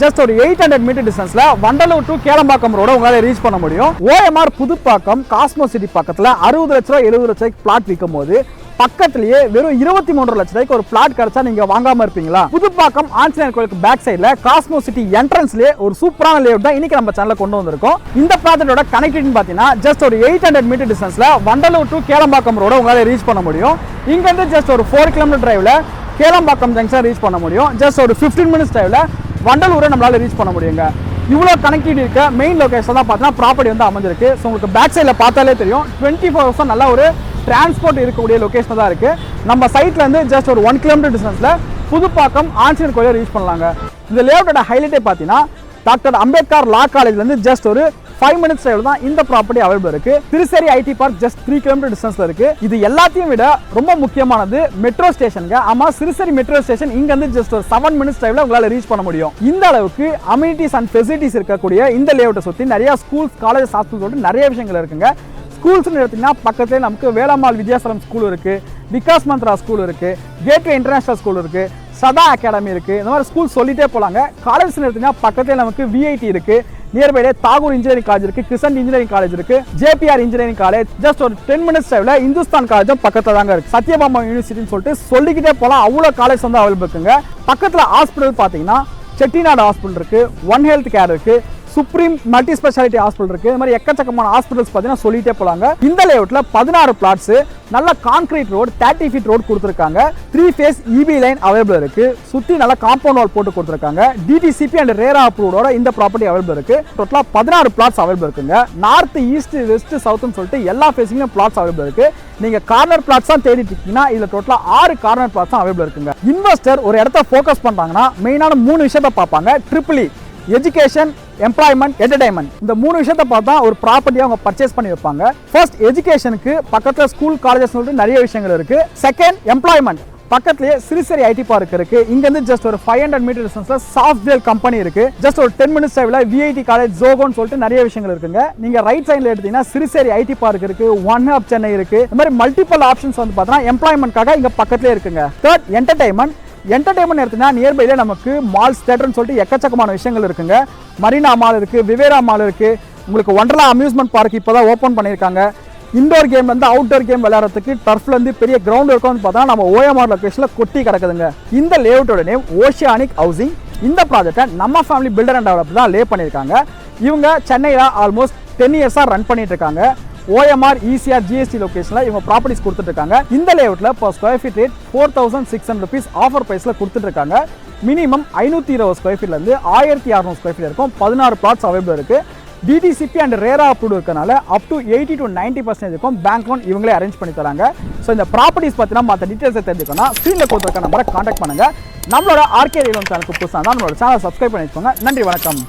Just ஒரு 800 metre டிஸ்டன்ஸ்ல Vandalur to Kelambakkam ரோட உங்களால ரீச் பண்ண முடியும். ஓஎம்ஆர் புதுப்பாக்கம் காஸ்மோ சிட்டி பக்கத்துல 60 லட்ச ரூபாய் 70 லட்ச ரூபாய்க்கு பிளாட் விற்கும் போது பக்கத்திலேயே வெறும் 23 லட்ச ரூபாய்க்கு ஒரு பிளாட் கிடைச்சா நீங்க வாங்காம இருப்பீங்களா? புதுப்பாக்கம் ஆஞ்சநேயர் கோயிலுக்கு பேக் சைடுல காஸ்மோ சிட்டி என்ட்ரன்ஸ்லயே ஒரு சூப்பரான லேஅவுட் தான் இன்னைக்கு நம்ம சேனல்ல கொண்டு வந்திருக்கோம். இந்த ப்ராஜெக்ட்டோட கனெக்டிவிட்டி பாத்தீங்கன்னா ஜஸ்ட் ஒரு 800 மீட்டர் டிஸ்டன்ஸ்ல வண்டலூர் டு கேளம்பாக்கம் ரோட உங்களால ரீச் பண்ண முடியும். இங்க இருந்து ஜஸ்ட் ஒரு 4 கிலோமீட்டர் டிரைவ்ல கேளம்பாக்கம் ஜங்ஷன் ரீச் பண்ண முடியும். ஜஸ்ட் ஒரு 15 மினிட்ஸ் டிரைவ்ல வண்டலூரை நம்மளால ரீச் பண்ண முடியுங்க. இவ்வளோ கனெக்டிவிட்டி இருக்க மெயின் லொகேஷன் தான் பார்த்தீங்கன்னா ப்ராப்பர்ட்டி வந்து அமைஞ்சிருக்கு. ஸோ உங்களுக்கு பேக் சைடில் பார்த்தாலே தெரியும் 24 hours நல்ல ஒரு டிரான்ஸ்போர்ட் இருக்கக்கூடிய லொகேஷன் தான் இருக்குது. நம்ம சைட்ல இருந்து ஜஸ்ட் ஒரு 1 கிலோமீட்டர் டிஸ்டன்ஸில் புதுப்பாக்கம் ஆஞ்சநேயர் கோயிலை ரீச் பண்ணலாங்க. இந்த லேஅவுட்டோட ஹைலைட்டே பார்த்தீங்கன்னா டாக்டர் அம்பேத்கர் லா காலேஜ்லேருந்து ஜஸ்ட் ஒரு 5 மினிட்ஸ் டிரைவ் தான் இந்த ப்ராப்பர்ட்டி அவைலபிள் இருக்கு. Thirucheri IT park just 3 kilometre டிஸ்டன்ஸ்ல இருக்கு. இது எல்லாத்தையும் விட ரொம்ப முக்கியமானது மெட்ரோ ஸ்டேஷனுங்க. ஆமா, திருச்சேரி மெட்ரோ ஸ்டேஷன் இங்க இருந்து ஜஸ்ட் ஒரு 7 மினிட்ஸ் டிரைவ்ல உங்களால ரீச் பண்ண முடியும். இந்த அளவுக்கு அம்யூனிட்டிஸ் அண்ட் ஃபெசிலிட்டிஸ் இருக்கக்கூடிய இந்த லேஅவுட்டை சுத்தி நிறைய ஸ்கூல்ஸ், காலேஜ், ஹாஸ்பிட்டல் நிறைய விஷயங்கள் இருக்குங்க. ஸ்கூல்ஸ்னு எடுத்தீங்கன்னா பக்கத்துல நமக்கு வேலம்மாள் வித்யாசலம் ஸ்கூல் இருக்கு, விகாஸ் மந்த்ரா ஸ்கூல் இருக்கு, கேட்வே இன்டர்நேஷனல் ஸ்கூல் இருக்கு, சதா அகாடமி இருக்கு. இந்த மாதிரி ஸ்கூல் சொல்லிட்டே போலாங்க. காலேஜ் எடுத்தீங்கன்னா பக்கத்துல நமக்கு விஐடி இருக்கு, நியர்பைலே தாகூர் இன்ஜினியரிங் காலேஜ் இருக்கு, கிருஷ்ணன் இன்ஜினியரிங் காலேஜ் இருக்கு, ஜேபிஆர் இன்ஜினியரிங் காலேஜ் ஜஸ்ட் ஒரு 10 மினிட்ஸ் டிரைவ்ல இந்துஸ்தான் காலேஜும் பக்கத்துல தாங்க இருக்கு. சத்யபாமா யூனிவர்சிட்டின்னு சொல்லிட்டு சொல்லிக்கிட்டே போலாம். அவ்வளோ காலேஜ் வந்து அவைலபிள் இருக்குங்க. பக்கத்துல ஹாஸ்பிட்டல் பாத்தீங்கன்னா செட்டிநாடு ஹாஸ்பிட்டல் இருக்கு, ஒன் ஹெல்த் கேர் இருக்கு, சுப்ரீம் மல்டி ஸ்பெஷாலிட்டி ஹாஸ்பிட்டல் இருக்கு. இந்த மாதிரி எக்கச்சக்கமான ஹாஸ்பிட்டல்ஸ் பார்த்தீங்கன்னா சொல்லிட்டே போலாங்க. இந்த லேஅவுட்ல 16 பிளாட்ஸ், நல்ல கான்கிரீட் ரோடு, 30 ஃபீட் ரோடு கொடுத்துருக்காங்க. 3 ஃபேஸ் இபி லைன் அவைலபிள் இருக்கு. சுத்தி நல்ல காம்பவுண்ட் வால் போட்டு கொடுத்துருக்காங்க. டிடிசிபி அண்ட் ரேரா அப்ரூவோட இந்த ப்ராப்பர்ட்டி அவைலபிள் இருக்கு. டோட்டலா 16 பிளாட்ஸ் அவைலபிள் இருக்குங்க. நார்த், ஈஸ்ட், வெஸ்ட், சவுத்னு சொல்லிட்டு எல்லா ஃபேஸிங்லயும் பிளாட்ஸ் அவைலபிள் இருக்கு. நீங்க கார்னர் பிளாட்ஸ் தான் தேடிட்டு இருக்கீங்கன்னா இதுல டோட்டலா 6 கார்னர் பிளாட்ஸ் அவைலபிள் இருக்குங்க. இன்வெஸ்டர் ஒரு இடத்த ஃபோக்கஸ் பண்றாங்கன்னா மெயினான 3 விஷயத்தை பார்ப்பாங்க. Triple education, employment, entertainment. இந்த 3 விஷயத்தை பார்த்தா ஒரு ப்ராப்பர்ட்டியை அவங்க பர்ச்சேஸ் பண்ணி வைப்பாங்க. ஃபர்ஸ்ட், எஜுகேஷனுக்கு பக்கத்துல ஸ்கூல், காலேஜஸ் சொல்லிட்டு நிறைய விஷயங்கள் இருக்கு. செகண்ட், எம்ப்ளாய்மெண்ட், பக்கத்துலயே திருச்சேரி ஐடி பார்க் இருக்கு. இங்க இருந்து ஜஸ்ட் ஒரு 500 மீட்டர் டிஸ்டன்ஸ்ல சாஃப்ட்வேர் கம்பெனி இருக்கு. ஜஸ்ட் ஒரு 10 மினிட்ஸ் டிரைவ்ல விஐடி காலேஜ், ஜோகோன்னு சொல்லிட்டு நிறைய விஷயங்கள் இருக்குங்க. நீங்க ரைட் சைடுல எடுத்தீங்கன்னா திருச்சேரி ஐடி பார்க் இருக்கு, ஒன் ஹப் சென்னை இருக்கு. இந்த மாதிரி மல்டிபிள் ஆப்ஷன்ஸ் வந்து பார்த்தீங்கன்னா எம்ப்ளாய்மெண்ட்காக இங்க பக்கத்துலயே இருக்குங்க. தேர்ட், என்டர்டைன்மெண்ட் எடுத்தீங்கன்னா நியர்பைல நமக்கு மால்ஸ், தியேட்டர்னு சொல்லிட்டு எக்கச்சக்கமான விஷயங்கள் இருக்குங்க. மரீனா மால் இருக்கு, விவேரா மால் இருக்கு. உங்களுக்கு ஒண்டர்லா அம்யூஸ்மெண்ட் பார்க் இப்போதான் ஓப்பன் பண்ணியிருக்காங்க. இண்டோர் கேம் வந்து அவுட்டோர் கேம் விளையாடுறதுக்கு டர்ஃப்ல இருந்து பெரிய கிரவுண்ட் இருக்கும்னு பார்த்தா நம்ம ஓஎம்ஆர் லொகேஷன்ல கொட்டி கிடக்குதுங்க. இந்த லேஅவுட்டோட நேம் ஓஷியானிக் ஹவுசிங். இந்த ப்ராஜெக்டை நம்ம ஃபேமிலி பில்டர் அண்ட் டெவலப்பர் தான் லே பண்ணியிருக்காங்க. இவங்க சென்னையில் ஆல்மோஸ்ட் 10 இயர்ஸாக ரன் பண்ணிட்டு இருக்காங்க. OMR, ECR, GST லொகேஷன்ல இவங்க ப்ராப்பர்ட்டிஸ் கொடுத்துட்டு இருக்காங்க. இந்த லேஅவுட்ல per square feet rate 4600 rupees offer பிரைஸ்ல கொடுத்துட்டு இருக்காங்க. மினிமம் 520 ஸ்கொயர் ஃபீட்ல இருந்து 1600 ஸ்கொயர் ஃபீட் இருக்கும். 16 பிளாட்ஸ் அவைலபிள் இருக்கு. டிடிசிபி அண்ட் ரேரா அப்ரூவ் இருக்கனால அப் டு 80 to 90% இருக்கும். பேங்க் லோன் இவங்களே அரேஞ்ச் பண்ணி தராங்க. ஸோ இந்த ப்ராப்பர்ட்டிஸ் பத்தினா மற்ற டீடைல்ஸை தெரிஞ்சுக்கணும், ஸ்க்ரீன்ல கொடுத்துருக்க நம்பரை கான்டாக்ட் பண்ணுங்க. நம்மளோட ஆர்கே ரியல் சேனலுக்கு புதுசாக தான் நம்மளோட சேனலை சப்ஸ்கிரைப் பண்ணி வச்சுக்கோங்க. நன்றி, வணக்கம்.